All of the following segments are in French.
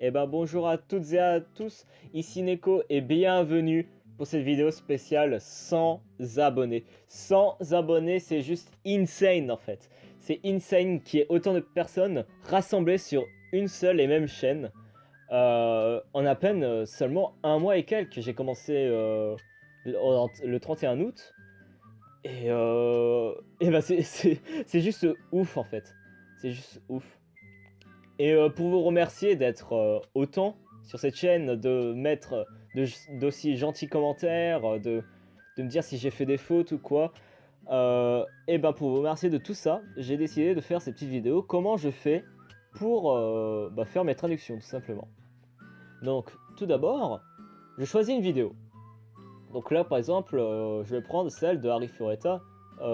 Eh ben bonjour à toutes et à tous, ici Neko et bienvenue pour cette vidéo spéciale 100 abonnés. 100 abonnés, c'est juste insane en fait. C'est insane qu'il y ait autant de personnes rassemblées sur une seule et même chaîne. En à peine seulement un mois et quelques, j'ai commencé le 31 août. Et ben c'est juste ouf en fait. C'est juste ouf. Et pour vous remercier d'être autant sur cette chaîne, de mettre d'aussi gentils commentaires, de me dire si j'ai fait des fautes ou quoi, et ben pour vous remercier de tout ça, j'ai décidé de faire ces petites vidéos. Comment je fais pour faire mes traductions, tout simplement. Donc, tout d'abord, je choisis une vidéo. Donc là, par exemple, je vais prendre celle de Harry Fureta,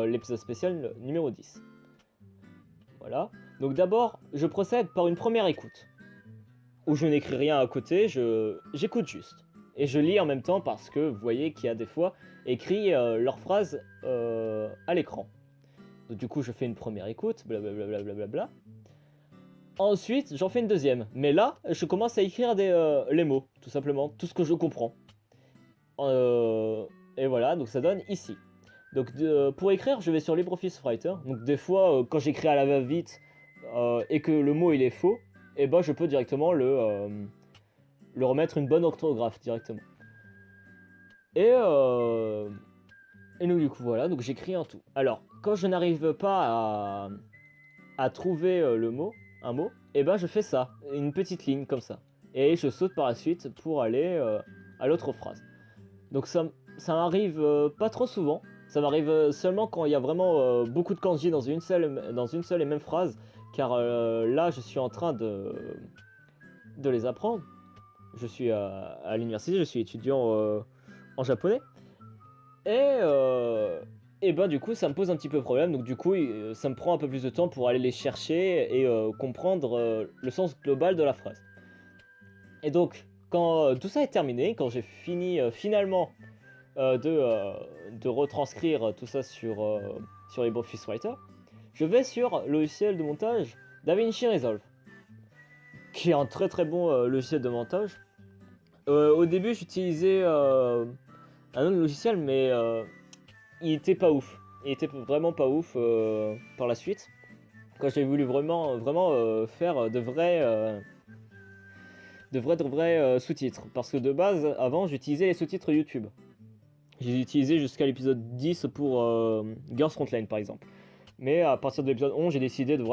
l'épisode spécial numéro 10. Voilà. Donc d'abord, je procède par une première écoute, où je n'écris rien à côté, j'écoute juste. Et je lis en même temps parce que vous voyez qu'il y a des fois écrit leurs phrases à l'écran. Donc du coup, je fais une première écoute, blablabla. Bla. Ensuite, j'en fais une deuxième. Mais là, je commence à écrire les mots, tout simplement, tout ce que je comprends. Et voilà, donc ça donne ici. Donc pour écrire, je vais sur LibreOffice Writer. Donc des fois, quand j'écris à la va-vite et que le mot il est faux, et ben je peux directement le remettre une bonne orthographe directement. Et donc du coup voilà, donc j'écris un tout. Alors quand je n'arrive pas à trouver un mot, et ben je fais ça, une petite ligne comme ça. Et je saute par la suite pour aller à l'autre phrase. Donc ça m'arrive pas trop souvent. Ça m'arrive seulement quand il y a vraiment beaucoup de kanji dans une seule et même phrase. Car là, je suis en train de les apprendre. Je suis à l'université, je suis étudiant en japonais. Et ben du coup, ça me pose un petit peu problème. Donc du coup, ça me prend un peu plus de temps pour aller les chercher et comprendre le sens global de la phrase. Et donc, quand tout ça est terminé, quand j'ai fini finalement de retranscrire tout ça sur LibreOffice Writer, je vais sur le logiciel de montage DaVinci Resolve, qui est un très très bon logiciel de montage. Au début, j'utilisais un autre logiciel, mais il était pas ouf. Il était vraiment pas ouf par la suite. Quand j'ai voulu vraiment faire de vrais sous-titres. Parce que de base, avant, j'utilisais les sous-titres YouTube. J'ai utilisé jusqu'à l'épisode 10 pour Girls Frontline par exemple. Mais à partir de l'épisode 11, j'ai décidé de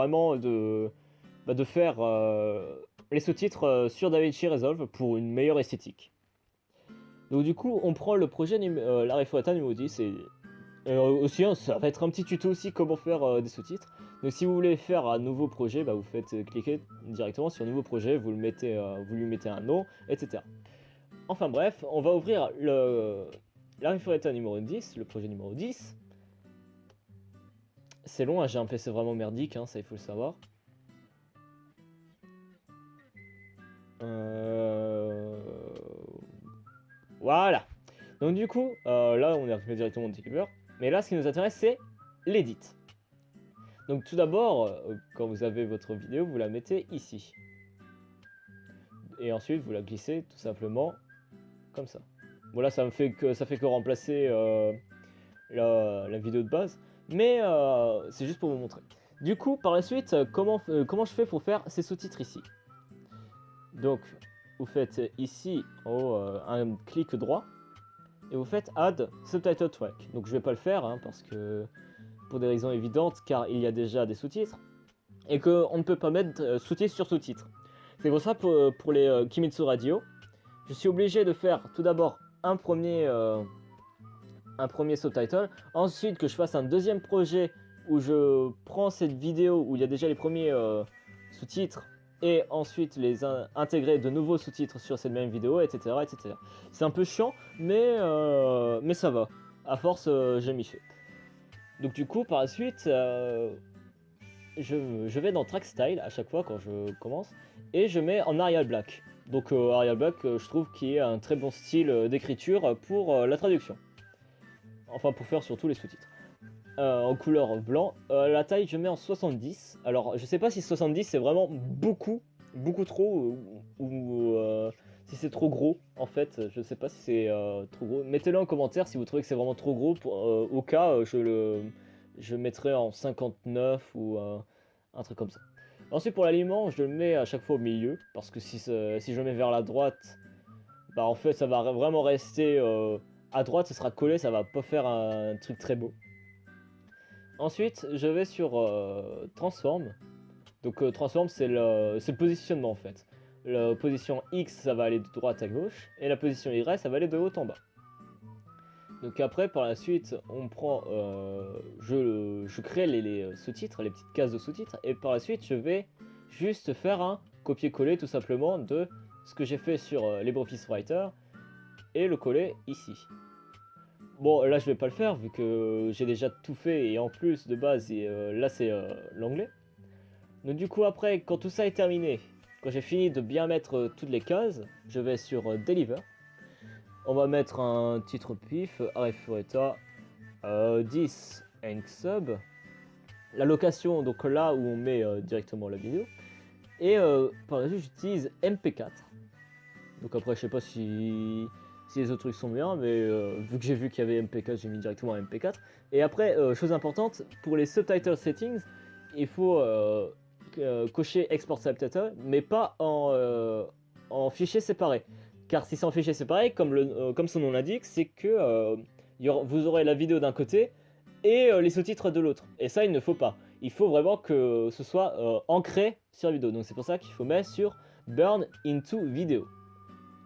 faire les sous-titres sur DaVinci Resolve pour une meilleure esthétique. Donc du coup, on prend le projet l'Arrêt Fureta numéro 10 et aussi, ça va être un petit tuto aussi comment faire des sous-titres. Donc si vous voulez faire un nouveau projet, vous faites cliquer directement sur nouveau projet, vous lui mettez un nom, etc. Enfin bref, on va ouvrir l'Arrêt Fureta numéro 10, le projet numéro 10. C'est long, hein, j'ai un PC vraiment merdique, hein, ça il faut le savoir. Voilà. Donc du coup, là on est arrivé directement au deliver. Mais là, ce qui nous intéresse, c'est l'edit. Donc tout d'abord, quand vous avez votre vidéo, vous la mettez ici. Et ensuite, vous la glissez tout simplement comme ça. Voilà, ça fait que remplacer la vidéo de base. Mais c'est juste pour vous montrer. Du coup, par la suite, comment je fais pour faire ces sous-titres ici? Donc, vous faites ici en haut un clic droit et vous faites Add Subtitle Track. Donc, je vais pas le faire hein, parce que pour des raisons évidentes, car il y a déjà des sous-titres et qu'on ne peut pas mettre sous-titres sur sous-titres. C'est pour ça pour les Kimitsu Radio, je suis obligé de faire tout d'abord un premier subtitle, ensuite que je fasse un deuxième projet où je prends cette vidéo où il y a déjà les premiers sous-titres et ensuite les intégrer de nouveaux sous-titres sur cette même vidéo, etc. etc. C'est un peu chiant, mais ça va. À force, j'ai m'y fait. Donc du coup, par la suite, je vais dans Track Style à chaque fois quand je commence et je mets en Arial Black. Donc Arial Black, je trouve qu'il est un très bon style d'écriture pour la traduction. Enfin, pour faire surtout les sous-titres. En couleur blanc. La taille, je mets en 70. Alors, je sais pas si 70 c'est vraiment beaucoup trop ou si c'est trop gros. En fait, je sais pas si c'est trop gros. Mettez-le en commentaire si vous trouvez que c'est vraiment trop gros. Au cas, je mettrai en 59 ou un truc comme ça. Ensuite, pour l'aliment, je le mets à chaque fois au milieu. Parce que si je le mets vers la droite, bah en fait, ça va vraiment rester à droite, ça sera collé, ça va pas faire un truc très beau. Ensuite, je vais sur Transform. Donc Transform, c'est le positionnement en fait. La position X, ça va aller de droite à gauche, et la position Y, ça va aller de haut en bas. Donc après, par la suite, on prend, je crée les sous-titres, les petites cases de sous-titres, et par la suite, je vais juste faire un copier-coller tout simplement de ce que j'ai fait sur LibreOffice Writer, et le coller ici. Bon, là je vais pas le faire vu que j'ai déjà tout fait, et en plus de base, là c'est l'anglais. Donc du coup après, quand tout ça est terminé, quand j'ai fini de bien mettre toutes les cases, je vais sur Deliver. On va mettre un titre pif, Arifureta, 10 and sub. La location, donc là où on met directement la vidéo. Et par la suite, j'utilise MP4. Donc après, je sais pas si les autres trucs sont bien, mais vu que j'ai vu qu'il y avait MP4, j'ai mis directement MP4. Et après, chose importante, pour les subtitle settings, il faut cocher Export Subtitle, mais pas en fichier séparé. Car si c'est en fichier séparé, comme son nom l'indique, c'est que vous aurez la vidéo d'un côté et les sous-titres de l'autre. Et ça, il ne faut pas. Il faut vraiment que ce soit ancré sur la vidéo. Donc c'est pour ça qu'il faut mettre sur Burn into Video.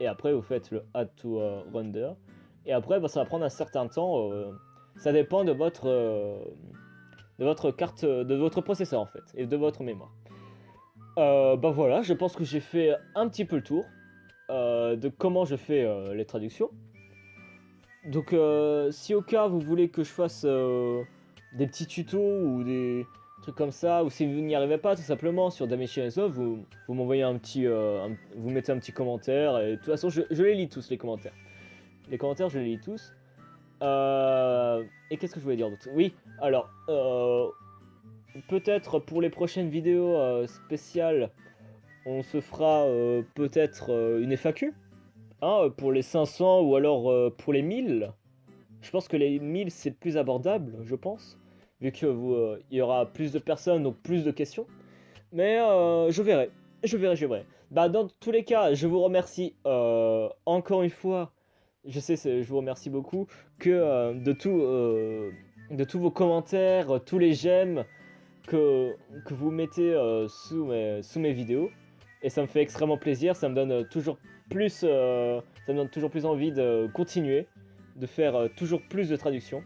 Et après, vous faites le Add to Render. Et après, bah, ça va prendre un certain temps. Ça dépend de votre carte, de votre processeur en fait, et de votre mémoire. Bah voilà, je pense que j'ai fait un petit peu le tour de comment je fais les traductions. Donc si au cas vous voulez que je fasse des petits tutos ou des trucs comme ça, ou si vous n'y arrivez pas tout simplement sur Damien Soft, vous m'envoyez un petit, vous mettez un petit commentaire, et de toute façon je les lis tous les commentaires. Les commentaires je les lis tous. Et qu'est-ce que je voulais dire d'autre? Oui, alors peut-être pour les prochaines vidéos spéciales, on se fera peut-être une FAQ. Hein, pour les 500 ou alors pour les 1000. Je pense que les 1000 c'est plus abordable, je pense. Vu que il y aura plus de personnes, donc plus de questions. Mais je verrai. Je verrai. Bah, dans tous les cas, je vous remercie encore une fois. Je sais, je vous remercie beaucoup de tous vos commentaires, tous les j'aime que vous mettez sous mes vidéos. Et ça me fait extrêmement plaisir, ça me donne toujours plus envie de continuer, de faire toujours plus de traductions.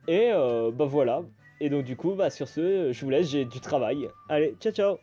Et bah voilà. Et donc du coup, bah sur ce, je vous laisse, j'ai du travail. Allez, ciao ciao.